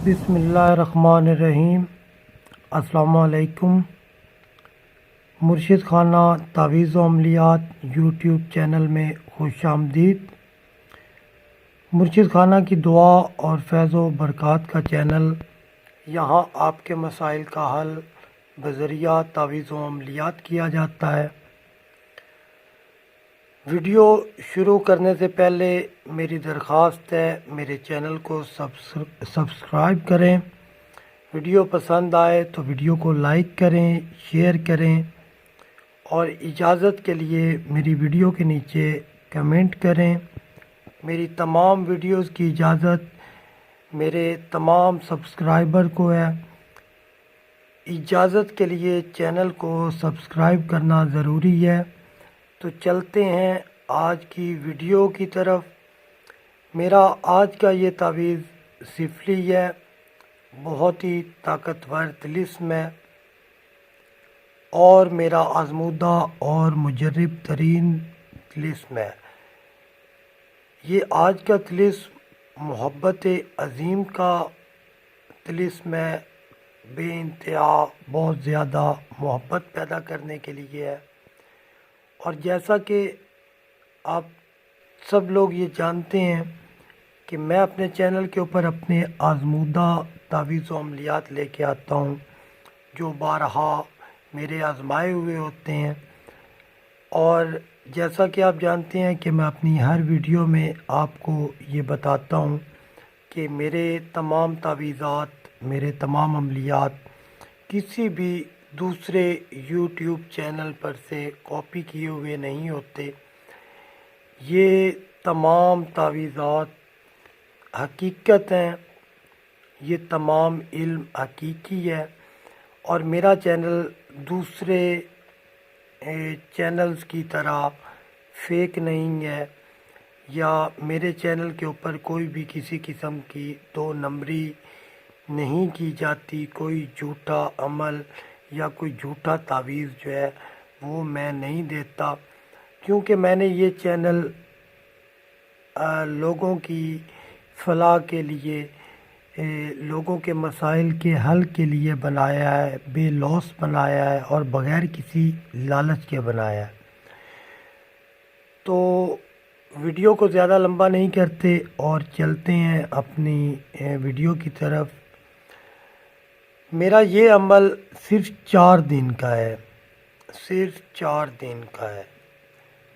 بسم اللہ الرحمن الرحیم۔ السلام علیکم۔ مرشد خانہ تعویذ و عملیات یوٹیوب چینل میں خوش آمدید۔ مرشد خانہ کی دعا اور فیض و برکات کا چینل، یہاں آپ کے مسائل کا حل بذریعہ تعویذ و عملیات کیا جاتا ہے۔ ویڈیو شروع کرنے سے پہلے میری درخواست ہے میرے چینل کو سبسکرائب کریں۔ ویڈیو پسند آئے تو ویڈیو کو لائک کریں، شیئر کریں اور اجازت کے لیے میری ویڈیو کے نیچے کمنٹ کریں۔ میری تمام ویڈیوز کی اجازت میرے تمام سبسکرائبر کو ہے۔ اجازت کے لیے چینل کو سبسکرائب کرنا ضروری ہے۔ تو چلتے ہیں آج کی ویڈیو کی طرف۔ میرا آج کا یہ تعویذ سفلی ہے، بہت ہی طاقتور طلسم ہے اور میرا آزمودہ اور مجرب ترین طلسم ہے۔ یہ آج کا طلسم محبت عظیم کا طلسم ہے، بے انتہا بہت زیادہ محبت پیدا کرنے کے لیے ہے۔ اور جیسا کہ آپ سب لوگ یہ جانتے ہیں کہ میں اپنے چینل کے اوپر اپنے آزمودہ تعویذ و عملیات لے کے آتا ہوں جو بارہا میرے آزمائے ہوئے ہوتے ہیں۔ اور جیسا کہ آپ جانتے ہیں کہ میں اپنی ہر ویڈیو میں آپ کو یہ بتاتا ہوں کہ میرے تمام تعویذات، میرے تمام عملیات کسی بھی دوسرے یوٹیوب چینل پر سے کاپی کیے ہوئے نہیں ہوتے۔ یہ تمام تعویذات حقیقت ہیں، یہ تمام علم حقیقی ہے اور میرا چینل دوسرے چینلز کی طرح فیک نہیں ہے، یا میرے چینل کے اوپر کوئی بھی کسی قسم کی دو نمبری نہیں کی جاتی، کوئی جھوٹا عمل یا کوئی جھوٹا تعویذ جو ہے وہ میں نہیں دیتا، کیونکہ میں نے یہ چینل لوگوں کی فلاح کے لیے، لوگوں کے مسائل کے حل کے لیے بنایا ہے، بے لوث بنایا ہے اور بغیر کسی لالچ کے بنایا ہے۔ تو ویڈیو کو زیادہ لمبا نہیں کرتے اور چلتے ہیں اپنی ویڈیو کی طرف۔ میرا یہ عمل صرف 4 دن کا ہے، صرف 4 دن کا ہے۔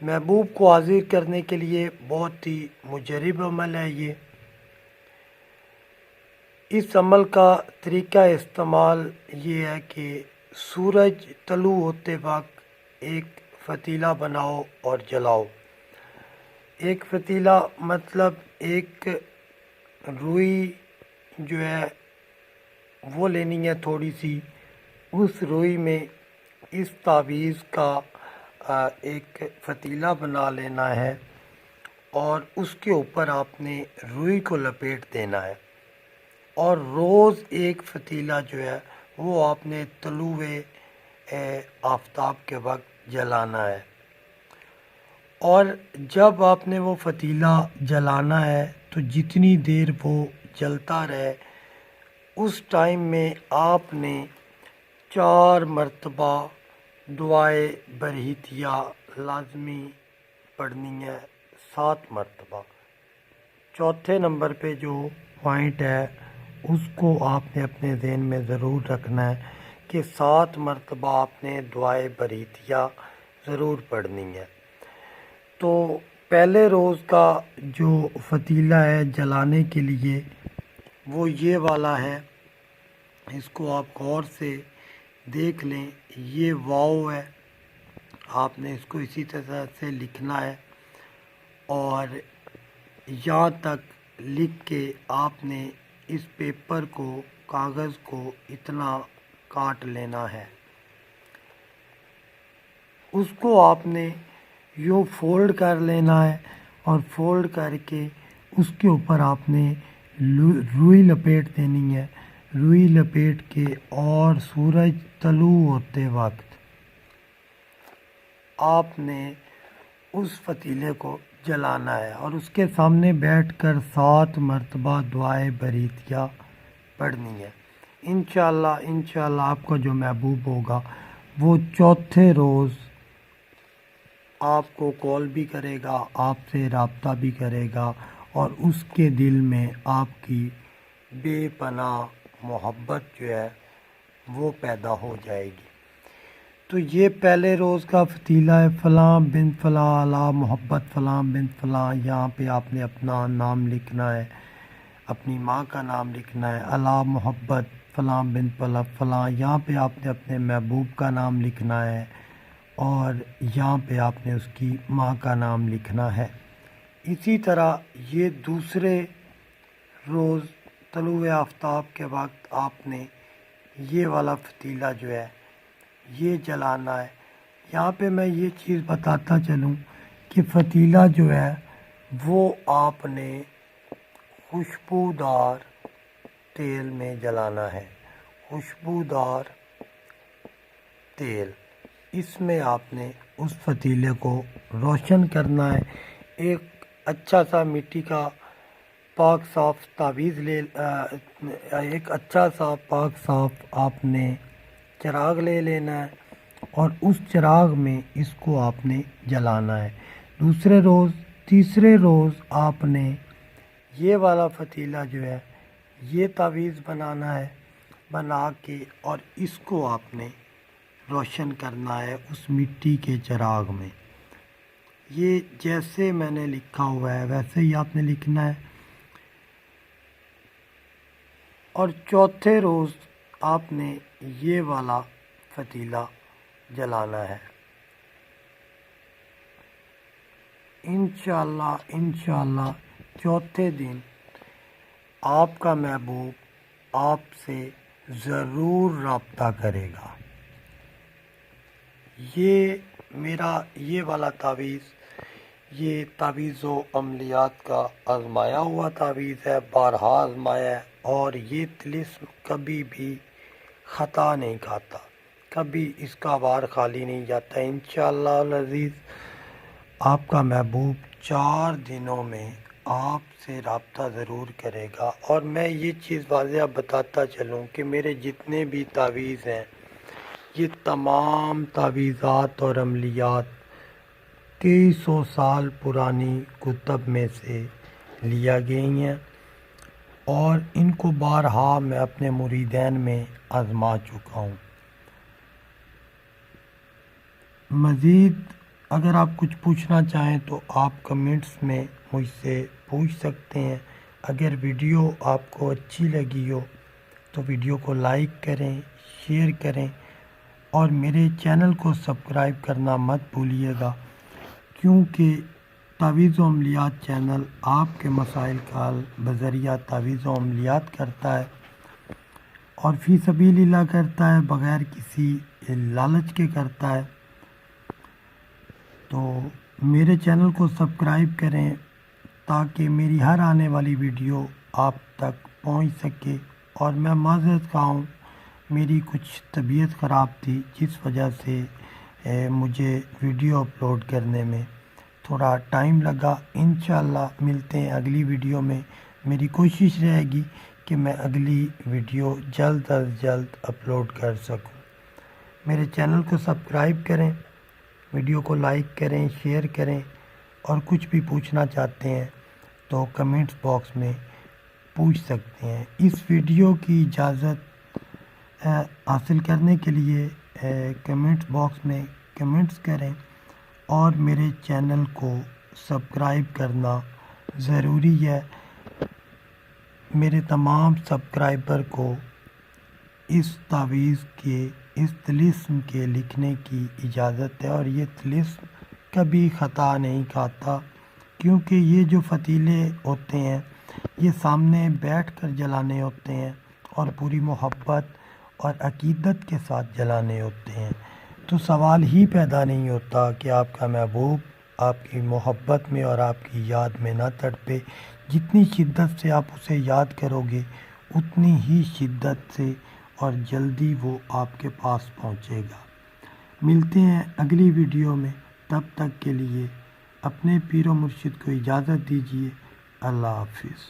محبوب کو حاضر کرنے کے لیے بہت ہی مجرب عمل ہے یہ۔ اس عمل کا طریقہ استعمال یہ ہے کہ سورج طلوع ہوتے وقت ایک فتیلہ بناؤ اور جلاؤ۔ ایک فتیلہ مطلب ایک روئی جو ہے وہ لینی ہے تھوڑی سی، اس روئی میں اس تعویذ کا ایک فتیلہ بنا لینا ہے اور اس کے اوپر آپ نے روئی کو لپیٹ دینا ہے اور روز ایک فتیلہ جو ہے وہ آپ نے طلوع آفتاب کے وقت جلانا ہے۔ اور جب آپ نے وہ فتیلہ جلانا ہے تو جتنی دیر وہ جلتا رہے اس ٹائم میں آپ نے 4 مرتبہ دعائے برہیتیہ لازمی پڑھنی ہے، 7 مرتبہ۔ چوتھے نمبر پہ جو پوائنٹ ہے اس کو آپ نے اپنے ذہن میں ضرور رکھنا ہے کہ 7 مرتبہ آپ نے دعائے برہیتیہ ضرور پڑھنی ہے۔ تو پہلے روز کا جو فتیلہ ہے جلانے کے لیے وہ یہ والا ہے، اس کو آپ غور سے دیکھ لیں، یہ واو ہے، آپ نے اس کو اسی طرح سے لکھنا ہے اور یہاں تک لکھ کے آپ نے اس پیپر کو، کاغذ کو اتنا کاٹ لینا ہے۔ اس کو آپ نے یوں فولڈ کر لینا ہے اور فولڈ کر کے اس کے اوپر آپ نے روئی لپیٹ دینی ہے، روئی لپیٹ کے اور سورج طلوع ہوتے وقت آپ نے اس فتیلے کو جلانا ہے اور اس کے سامنے بیٹھ کر 7 مرتبہ دعائے برہیتیہ پڑھنی ہے۔ انشاءاللہ آپ کا جو محبوب ہوگا وہ چوتھے روز آپ کو کال بھی کرے گا، آپ سے رابطہ بھی کرے گا، اور اس کے دل میں آپ کی بے پناہ محبت جو ہے وہ پیدا ہو جائے گی۔ تو یہ پہلے روز کا فتیلہ ہے، فلاں بن فلاں علی محبت فلاں بن فلاں۔ یہاں پہ آپ نے اپنا نام لکھنا ہے، اپنی ماں کا نام لکھنا ہے، علی محبت فلاں بن فلاں۔ یہاں پہ آپ نے اپنے محبوب کا نام لکھنا ہے، اور یہاں پہ آپ نے اس کی ماں کا نام لکھنا ہے۔ اسی طرح یہ دوسرے روز طلوع آفتاب کے وقت آپ نے یہ والا فتیلہ جو ہے یہ جلانا ہے۔ یہاں پہ میں یہ چیز بتاتا چلوں کہ فتیلہ جو ہے وہ آپ نے خوشبودار تیل میں جلانا ہے، خوشبودار تیل، اس میں آپ نے اس فتیلے کو روشن کرنا ہے۔ ایک اچھا سا مٹی کا پاک صاف تعویذ ایک اچھا سا پاک صاف آپ نے چراغ لے لینا ہے، اور اس چراغ میں اس کو آپ نے جلانا ہے۔ تیسرے روز آپ نے یہ والا فتیلہ جو ہے یہ تعویذ بنانا ہے، بنا کے اور اس کو آپ نے روشن کرنا ہے اس مٹی کے چراغ میں۔ یہ جیسے میں نے لکھا ہوا ہے ویسے ہی آپ نے لکھنا ہے، اور چوتھے روز آپ نے یہ والا فتیلہ جلانا ہے۔ انشاءاللہ چوتھے دن آپ کا محبوب آپ سے ضرور رابطہ کرے گا۔ یہ میرا یہ والا تعویذ یہ تعویذ و عملیات کا آزمایا ہوا تعویذ ہے، بارہا آزمایا ہے، اور یہ طلسم کبھی بھی خطا نہیں کھاتا، کبھی اس کا وار خالی نہیں جاتا۔ انشاءاللہ العزیز آپ کا محبوب 4 دنوں میں آپ سے رابطہ ضرور کرے گا۔ اور میں یہ چیز واضح بتاتا چلوں کہ میرے جتنے بھی تعویذ ہیں یہ تمام تعویذات اور عملیات 2300 سال پرانی کتب میں سے لیا گئی ہیں، اور ان کو بارہا میں اپنے مریدین میں آزما چکا ہوں۔ مزید اگر آپ کچھ پوچھنا چاہیں تو آپ کمنٹس میں مجھ سے پوچھ سکتے ہیں۔ اگر ویڈیو آپ کو اچھی لگی ہو تو ویڈیو کو لائک کریں، شیئر کریں، اور میرے چینل کو سبسکرائب کرنا مت بھولیے گا، کیونکہ تعویذ و عملیات چینل آپ کے مسائل کا حل بذریعہ تعویذ و عملیات کرتا ہے، اور فی سبیل اللہ کرتا ہے، بغیر کسی لالچ کے کرتا ہے۔ تو میرے چینل کو سبسکرائب کریں تاکہ میری ہر آنے والی ویڈیو آپ تک پہنچ سکے۔ اور میں معذرت خواہ ہوں، میری کچھ طبیعت خراب تھی جس وجہ سے مجھے ویڈیو اپلوڈ کرنے میں تھوڑا ٹائم لگا۔ انشاءاللہ ملتے ہیں اگلی ویڈیو میں۔ میری کوشش رہے گی کہ میں اگلی ویڈیو جلد از جلد اپلوڈ کر سکوں۔ میرے چینل کو سبسکرائب کریں، ویڈیو کو لائک کریں، شیئر کریں، اور کچھ بھی پوچھنا چاہتے ہیں تو کمنٹس باکس میں پوچھ سکتے ہیں۔ اس ویڈیو کی اجازت حاصل کرنے کے لیے کمنٹس باکس میں کمنٹس کریں، اور میرے چینل کو سبسکرائب کرنا ضروری ہے۔ میرے تمام سبسکرائبر کو اس تعویذ کے اس طلسم کے لکھنے کی اجازت ہے، اور یہ طلسم کبھی خطا نہیں کھاتا، کیونکہ یہ جو فتیلے ہوتے ہیں یہ سامنے بیٹھ کر جلانے ہوتے ہیں، اور پوری محبت اور عقیدت کے ساتھ جلانے ہوتے ہیں۔ تو سوال ہی پیدا نہیں ہوتا کہ آپ کا محبوب آپ کی محبت میں اور آپ کی یاد میں نہ تڑپے۔ جتنی شدت سے آپ اسے یاد کرو گے اتنی ہی شدت سے اور جلدی وہ آپ کے پاس پہنچے گا۔ ملتے ہیں اگلی ویڈیو میں، تب تک کے لیے اپنے پیر و مرشد کو اجازت دیجیے۔ اللہ حافظ۔